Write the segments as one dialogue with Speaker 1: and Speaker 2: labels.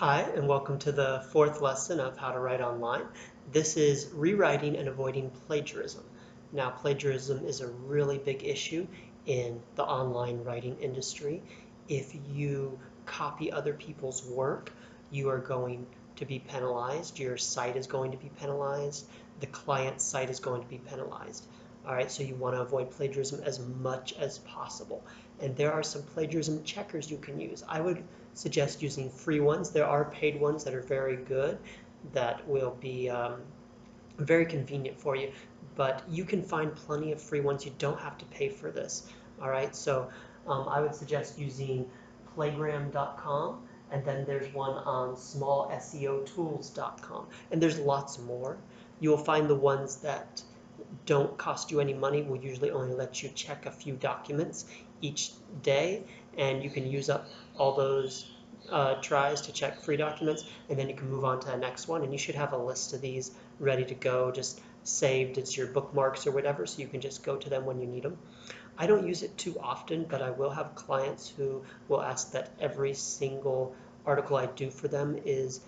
Speaker 1: Hi, and welcome to the fourth lesson of How to Write Online. This is rewriting and avoiding plagiarism. Now, plagiarism is a really big issue in the online writing industry. If you copy other people's work, you are going to be penalized. Your site is going to be penalized. The client's site is going to be penalized. All right, so you want to avoid plagiarism as much as possible. And there are some plagiarism checkers you can use. I would suggest using free ones. There are paid ones that are very good that will be very convenient for you, but you can find plenty of free ones. You don't have to pay for this. All right, so I would suggest using playgram.com, and then there's one on smallseotools.com, and there's lots more. You will find the ones that don't cost you any money will usually only let you check a few documents each day, and you can use up all those tries to check free documents, and then you can move on to the next one, and you should have a list of these ready to go, just saved as your bookmarks or whatever, so you can just go to them when you need them. I don't use it too often, but I will have clients who will ask that every single article I do for them is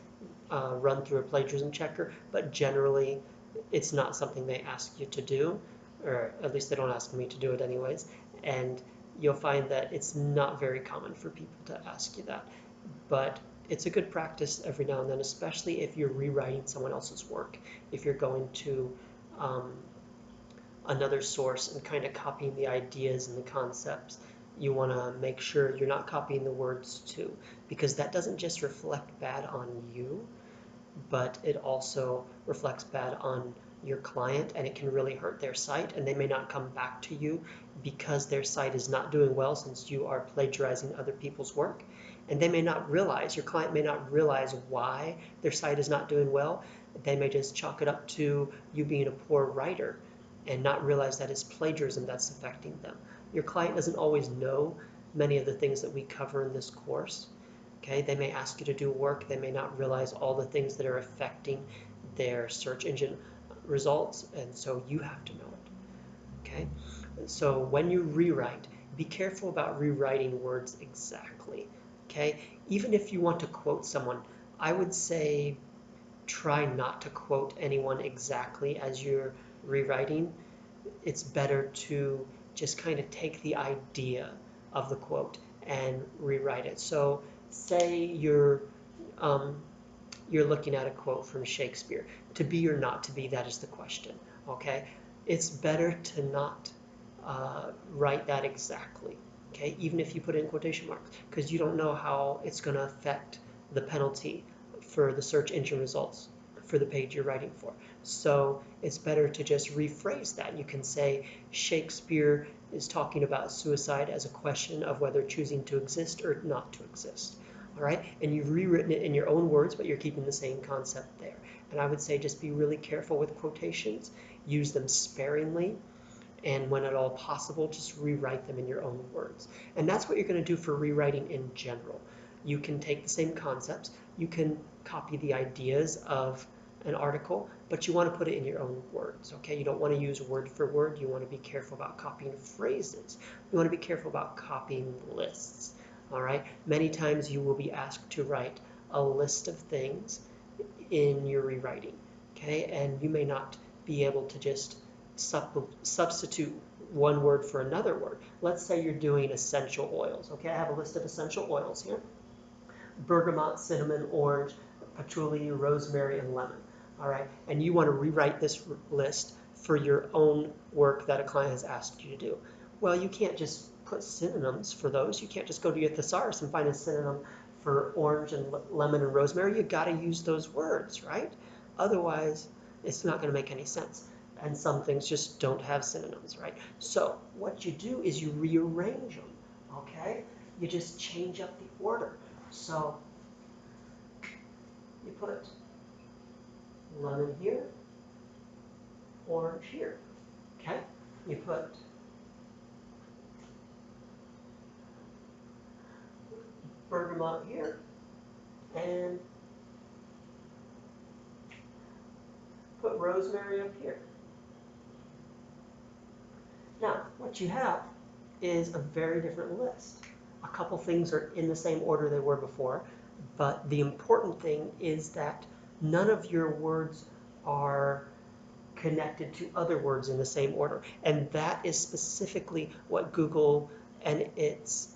Speaker 1: run through a plagiarism checker, but generally it's not something they ask you to do, or at least they don't ask me to do it anyways, and you'll find that it's not very common for people to ask you that. But it's a good practice every now and then, especially if you're rewriting someone else's work. If you're going to another source and kind of copying the ideas and the concepts, you want to make sure you're not copying the words too, because that doesn't just reflect bad on you, but it also reflects bad on your client, and it can really hurt their site, and they may not come back to you because their site is not doing well since you are plagiarizing other people's work. And they may not realize, your client may not realize why their site is not doing well. They may just chalk it up to you being a poor writer and not realize that it's plagiarism that's affecting them. Your client doesn't always know many of the things that we cover in this course. Okay, they may ask you to do work, they may not realize all the things that are affecting their search engine results, and so you have to know it. Okay, so when you rewrite, be careful about rewriting words exactly. Okay, even if you want to quote someone, I would say try not to quote anyone exactly as you're rewriting. It's better to just kind of take the idea of the quote and rewrite it. So say you're looking at a quote from Shakespeare. To be or not to be, that is the question. Okay, it's better to not write that exactly. Okay, even if you put in quotation marks, because you don't know how it's going to affect the penalty for the search engine results for the page you're writing for. So it's better to just rephrase that. You can say Shakespeare is talking about suicide as a question of whether choosing to exist or not to exist. All right, and you've rewritten it in your own words, but you're keeping the same concept there. And I would say just be really careful with quotations. Use them sparingly, and when at all possible, just rewrite them in your own words. And that's what you're going to do for rewriting in general. You can take the same concepts, you can copy the ideas of an article, but you want to put it in your own words, okay? You don't want to use word for word. You want to be careful about copying phrases. You want to be careful about copying lists, all right? Many times you will be asked to write a list of things in your rewriting, okay? And you may not be able to just substitute one word for another word. Let's say you're doing essential oils, okay? I have a list of essential oils here. Bergamot, cinnamon, orange, patchouli, rosemary, and lemon. All right, and you want to rewrite this list for your own work that a client has asked you to do. Well, you can't just put synonyms for those. You can't just go to your thesaurus and find a synonym for orange and lemon and rosemary. You've got to use those words, right? Otherwise, it's not going to make any sense. And some things just don't have synonyms, right? So what you do is you rearrange them, okay? You just change up the order. So you put lemon here, orange here, okay? You put bergamot here, and put rosemary up here. Now, what you have is a very different list. A couple things are in the same order they were before, But the important thing is that none of your words are connected to other words in the same order. And that is specifically what Google and its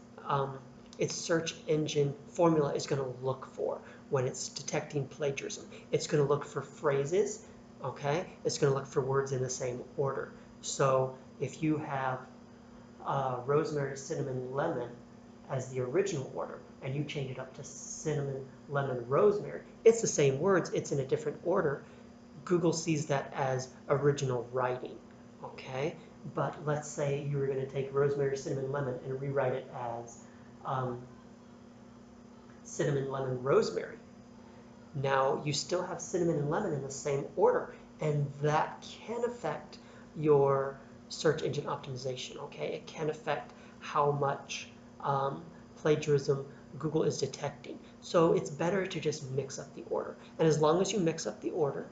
Speaker 1: search engine formula is going to look for when it's detecting plagiarism. It's going to look for phrases, okay? It's going to look for words in the same order. So if you have rosemary, cinnamon, lemon as the original order, and you change it up to cinnamon, lemon, rosemary, it's the same words, it's in a different order. Google sees that as original writing, okay? But let's say you were going to take rosemary, cinnamon, lemon and rewrite it as cinnamon, lemon, rosemary. Now you still have cinnamon and lemon in the same order, and that can affect your search engine optimization, okay? It can affect how much plagiarism Google is detecting. So it's better to just mix up the order. And as long as you mix up the order,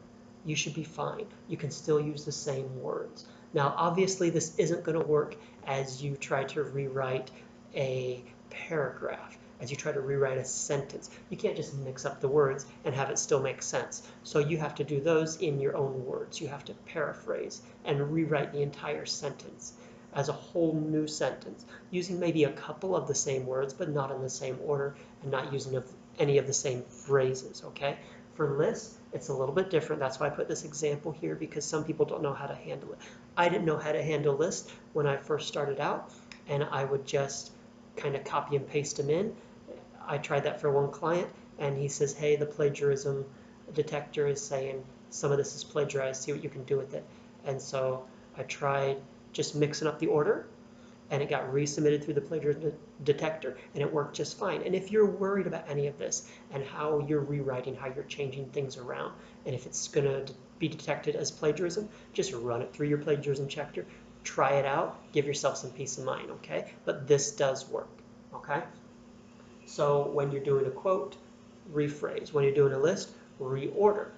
Speaker 1: you should be fine. You can still use the same words. Now, obviously, this isn't going to work as you try to rewrite a paragraph, as you try to rewrite a sentence. You can't just mix up the words and have it still make sense. So you have to do those in your own words. You have to paraphrase and rewrite the entire sentence as a whole new sentence, using maybe a couple of the same words, but not in the same order, and not using any of the same phrases, okay? For lists, it's a little bit different. That's why I put this example here, because some people don't know how to handle it. I didn't know how to handle lists when I first started out, and I would just kind of copy and paste them in. I tried that for one client, and he says, hey, the plagiarism detector is saying some of this is plagiarized, see what you can do with it. And so I tried just mixing up the order, and it got resubmitted through the plagiarism detector, and it worked just fine. And if you're worried about any of this and how you're rewriting, how you're changing things around, and if it's going to be detected as plagiarism, just run it through your plagiarism checker, try it out, give yourself some peace of mind, okay? But this does work, okay? So when you're doing a quote, rephrase. When you're doing a list, reorder.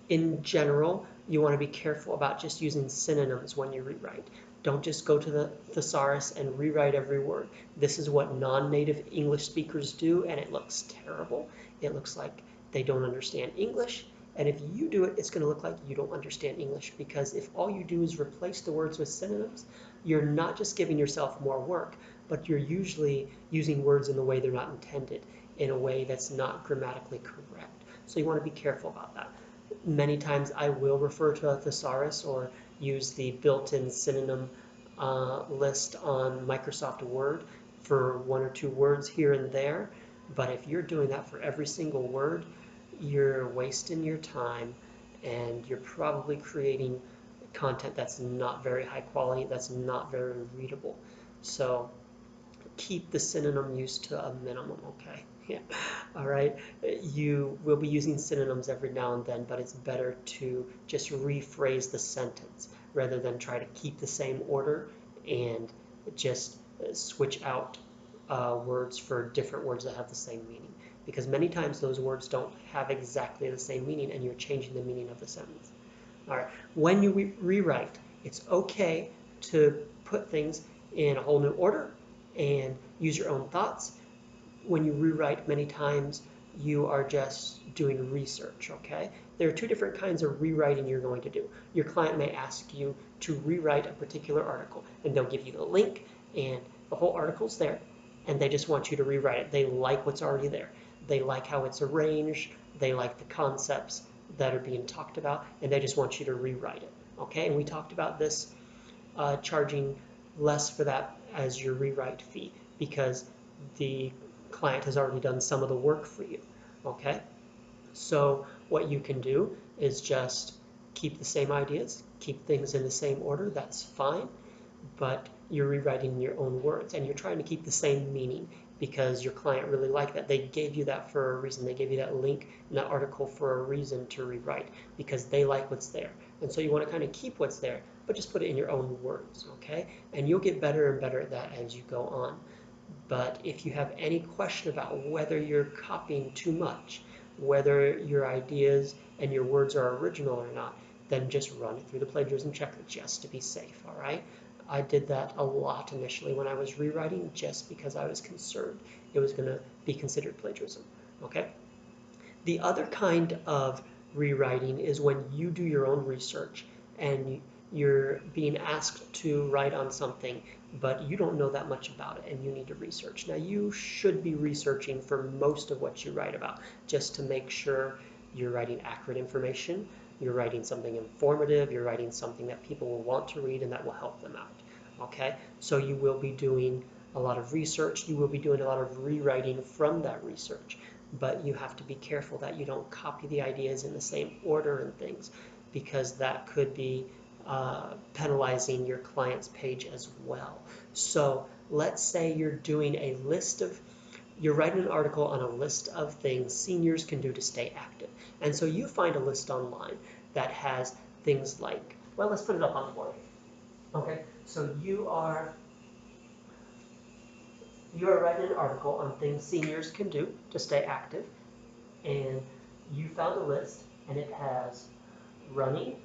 Speaker 1: In general, you want to be careful about just using synonyms when you rewrite. Don't just go to the thesaurus and rewrite every word. This is what non-native English speakers do, and it looks terrible. It looks like they don't understand English, and if you do it, it's going to look like you don't understand English, because if all you do is replace the words with synonyms, you're not just giving yourself more work, but you're usually using words in the way they're not intended, in a way that's not grammatically correct. So you want to be careful about that. Many times I will refer to a thesaurus or use the built-in synonym list on Microsoft Word for one or two words here and there. But if you're doing that for every single word, you're wasting your time, and you're probably creating content that's not very high quality, that's not very readable. So keep the synonym use to a minimum, okay? Yeah. All right. You will be using synonyms every now and then, but it's better to just rephrase the sentence rather than try to keep the same order and just switch out words for different words that have the same meaning. Because many times those words don't have exactly the same meaning, and you're changing the meaning of the sentence. All right. When you rewrite, it's okay to put things in a whole new order and use your own thoughts. When you rewrite, many times you are just doing research, okay? There are two different kinds of rewriting you're going to do. Your client may ask you to rewrite a particular article, and they'll give you the link, and the whole article's there, and they just want you to rewrite it. They like what's already there. They like how it's arranged. They like the concepts that are being talked about, and they just want you to rewrite it, okay? And we talked about this, charging less for that as your rewrite fee, because the client has already done some of the work for you, okay? So what you can do is just keep the same ideas, keep things in the same order, that's fine, but you're rewriting in your own words, and you're trying to keep the same meaning because your client really liked that. They gave you that for a reason. They gave you that link in that article for a reason to rewrite, because they like what's there. And so you want to kind of keep what's there, but just put it in your own words, okay? And you'll get better and better at that as you go on. But if you have any question about whether you're copying too much, whether your ideas and your words are original or not, then just run it through the plagiarism checker just to be safe, all right? I did that a lot initially when I was rewriting, just because I was concerned it was going to be considered plagiarism. okay? The other kind of rewriting is when you do your own research and you're being asked to write on something, but you don't know that much about it and you need to research. Now, you should be researching for most of what you write about just to make sure you're writing accurate information, you're writing something informative, you're writing something that people will want to read and that will help them out. Okay, so you will be doing a lot of research, you will be doing a lot of rewriting from that research, but you have to be careful that you don't copy the ideas in the same order and things, because that could be penalizing your client's page as well. So let's say you're doing a list of, you're writing an article on a list of things seniors can do to stay active. And so you find a list online that has things like, well, let's put it up on the board. Okay, so you are writing an article on things seniors can do to stay active, and you found a list, and it has running,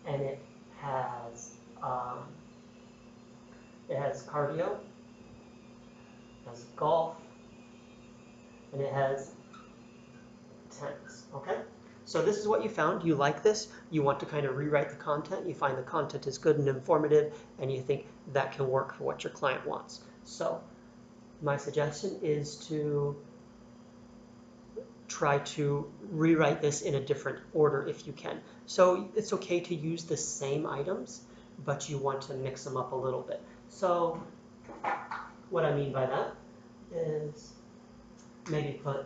Speaker 1: and it has cardio, it has golf, and it has tennis. Okay, so this is what you found. You like this. You want to kind of rewrite the content. You find the content is good and informative, and you think that can work for what your client wants. So my suggestion is to try to rewrite this in a different order if you can. So it's okay to use the same items, but you want to mix them up a little bit. So what I mean by that is maybe put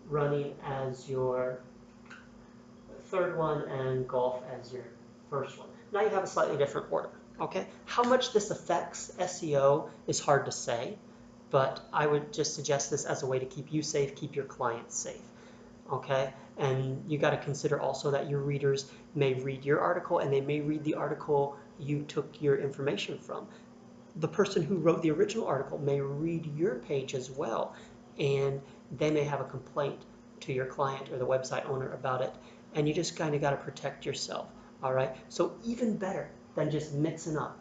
Speaker 1: running as your third one and golf as your first one. Now you have a slightly different order. Okay, how much this affects SEO is hard to say, but I would just suggest this as a way to keep you safe, keep your clients safe. Okay, and you got to consider also that your readers may read your article and they may read the article you took your information from. The person who wrote the original article may read your page as well, and they may have a complaint to your client or the website owner about it, and you just kind of got to protect yourself. All right, so even better than just mixing up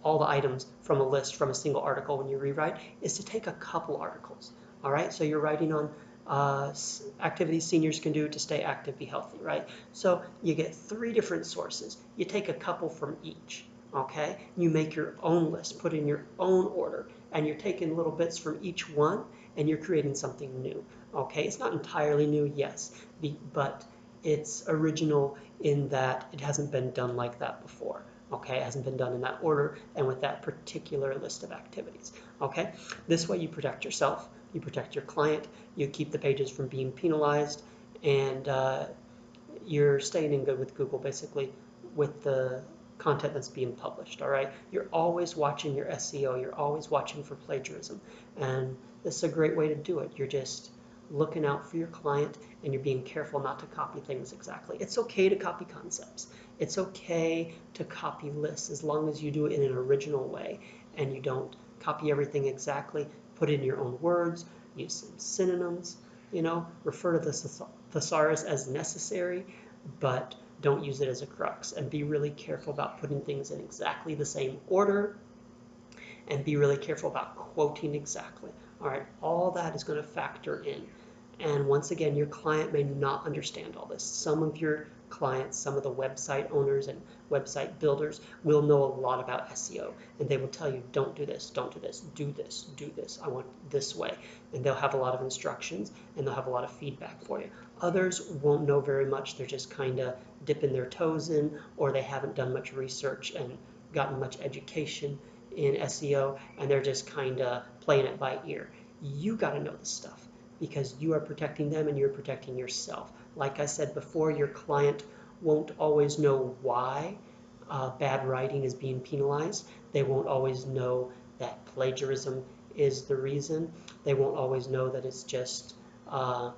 Speaker 1: all the items from a list from a single article when you rewrite is to take a couple articles. All right, so you're writing on activities seniors can do to stay active, be healthy, right? So you get 3 different sources. You take a couple from each, okay? You make your own list, put in your own order, and you're taking little bits from each one and you're creating something new, okay? It's not entirely new, yes, but it's original in that it hasn't been done like that before. Okay, it hasn't been done in that order and with that particular list of activities. Okay, this way you protect yourself, you protect your client, you keep the pages from being penalized, and you're staying in good with Google basically with the content that's being published. All right, you're always watching your SEO, you're always watching for plagiarism, and this is a great way to do it. You're just looking out for your client and you're being careful not to copy things exactly. It's okay to copy concepts. It's okay to copy lists as long as you do it in an original way and you don't copy everything exactly. Put in your own words, use some synonyms, refer to the thesaurus as necessary, but don't use it as a crux, and be really careful about putting things in exactly the same order, and be really careful about quoting exactly. All right, all that is going to factor in. And once again, your client may not understand all this. Some of your clients, some of the website owners and website builders will know a lot about SEO, and they will tell you, don't do this, don't do this, do this, do this, I want this way. And they'll have a lot of instructions and they'll have a lot of feedback for you. Others won't know very much. They're just kind of dipping their toes in, or they haven't done much research and gotten much education in SEO, and they're just kind of playing it by ear. You got to know this stuff because you are protecting them and you're protecting yourself. Like I said before, your client won't always know why bad writing is being penalized. They won't always know that plagiarism is the reason. They won't always know that it's just a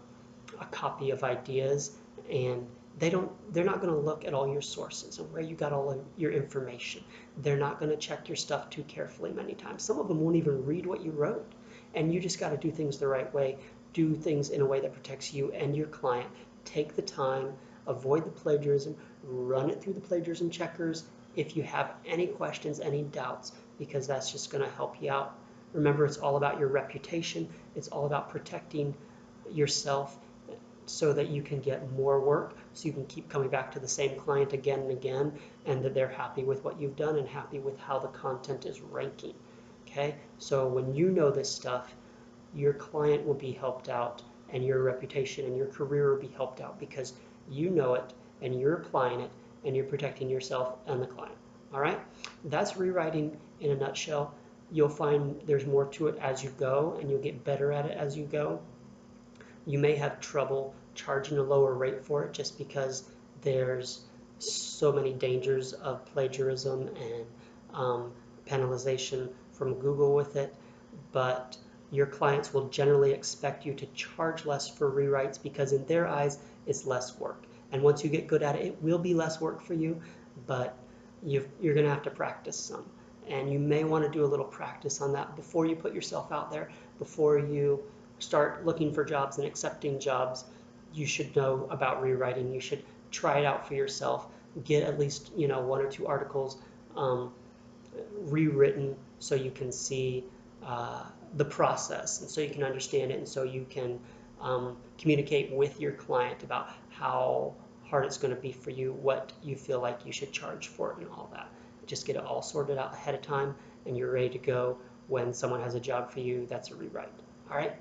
Speaker 1: copy of ideas, and they're not going to look at all your sources and where you got all of your information. They're not going to check your stuff too carefully many times. Some of them won't even read what you wrote, and you just got to do things the right way, do things in a way that protects you and your client. Take the time, avoid the plagiarism, run it through the plagiarism checkers if you have any questions, any doubts, because that's just going to help you out Remember, it's all about your reputation. It's all about protecting yourself so that you can get more work, so you can keep coming back to the same client again and again, and that they're happy with what you've done and happy with how the content is ranking. Okay, so when you know this stuff, your client will be helped out, and your reputation and your career will be helped out because you know it and you're applying it and you're protecting yourself and the client. All right, that's rewriting in a nutshell. You'll find there's more to it as you go, and you'll get better at it as you go. You may have trouble charging a lower rate for it just because there's so many dangers of plagiarism and penalization from Google with it, but your clients will generally expect you to charge less for rewrites because in their eyes it's less work. And once you get good at it, it will be less work for you, but you're going to have to practice some. And you may want to do a little practice on that before you put yourself out there, before you start looking for jobs and accepting jobs. You should know about rewriting. You should try it out for yourself. Get at least 1 or 2 articles rewritten so you can see the process and so you can understand it and so you can communicate with your client about how hard it's going to be for you, what you feel like you should charge for it and all that. Just get it all sorted out ahead of time and you're ready to go when someone has a job for you that's a rewrite. All right?